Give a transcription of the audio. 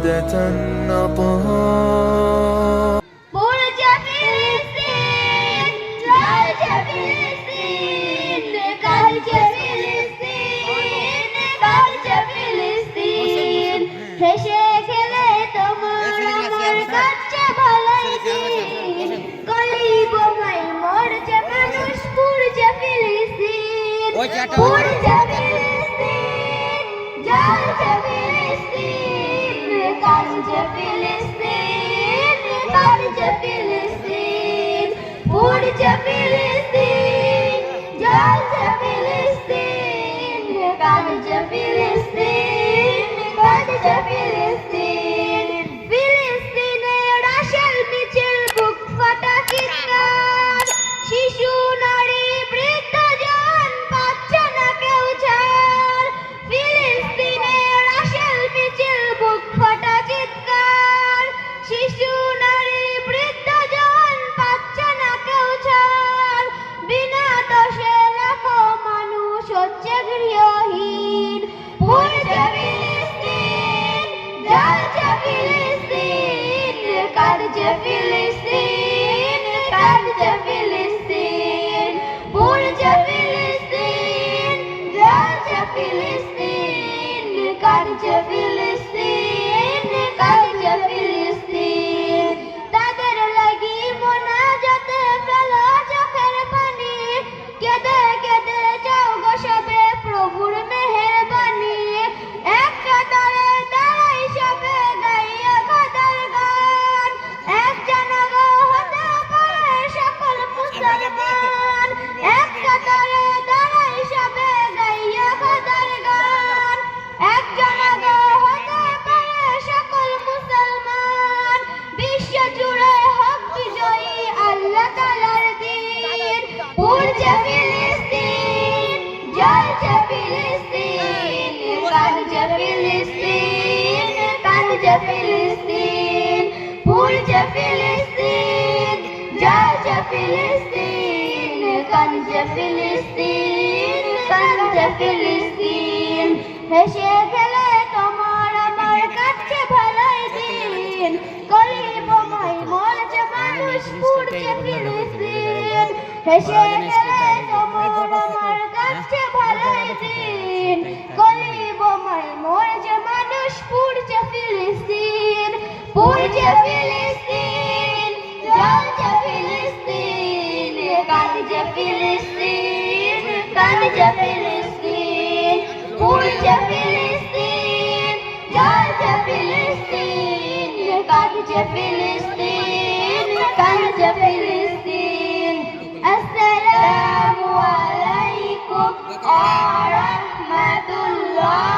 عودة أطهار. برج فلسطين لرج فلسطين لكرج فلسطين لكرج فلسطين হেসে খেলে তোমার আমার কাছে ভালোই দিন কলি বোমাই মরছে মানুষ পুরছে ফিলিস্তিন পুরছে ফিলিস্তিন জ্বলছে ফিলিস্তিন কাঁদছে ফিলিস্তিন কাঁদছে ফিলিস্তিন পুরছে ফিলিস্তিন জ্বলছে ফিলিস্তিন কাঁদছে ফিলিস্তিন কাঁদছে ফিলিস্তিন ফিলিস্তিনের রাশেল মিছিল বুক ফাটা চিৎকার শিশু নারী বৃদ্ধ জন পাচ্ছে না কেউ ছাড় ফিলিস্তিনের রাশেল মিছিল বুক ফাটা চিৎকার শিশু নারী বৃদ্ধ জন পাচ্ছে না কেউ ছাড় বিনা দোষে লাখো মানুষ হচ্ছে গৃহহীন পুরছে ফিলিস্তিন জ্বলছে ফিলিস্তিন কাঁদছে ফিলিস্তিন কাঁদছে ফিলিস্তিন পুরছে ফিলিস্তিন জ্বলছে ফিলিস্তিন কাঁদছে ফিলিস্তিন কাঁদছে ফিলিস্তিন তাদের লাগি মোনাজাতে ফেলো চোখের পানি কেঁদে কেঁদে যাও গো সবে প্রভুর মেহেরবানি এক কাতারে দাঁড়াই সবে গাইয়া খোদার গান এক জানাগো হতে পারে সকল মুসলমান এক কাতারে দাঁড়াই সবে গাইয়া খোদার গান এক জানাগো হতে পারে সকল মুসলমান বিশ্ব জুড়ে হক বিজয়ী আল্লাহ তাআলার দ্বীন পুরছে ফিলিস্তিন জ্বলছে ফিলিস্তিন কাঁদছে ফিলিস্তিন কাঁদছে ফিলিস্তিন পুরছে ফিলিস্তিন জ্বলছে ফিলিস্তিন কাঁদছে ফিলিস্তিন কাঁদছে ফিলিস্তিন হেসে খেলে তোমার আমার কাছে ভালোই দিন কলি বোমাই মরছে মানুষ পুরছে ফিলিস্তিন হেসে খেলে তোমার আমার কাছে ভালোই দিন কলি বোমাই মরছে মানুষ পুরছে ফিলিস্তিন পুরছে ফিলিস্তিন জ্বলছে ফিলিস্তিন কাঁদছে ফিলিস্তিন কাঁদছে ফিলিস্তিন পুরছে ফিলিস্তিন জ্বলছে ফিলিস্তিন কাঁদছে ফিলিস্তিন কাঁদছে ফিলিস্তিন আসসালামু আলাইকুম ওয়া রাহমাতুল্লাহ।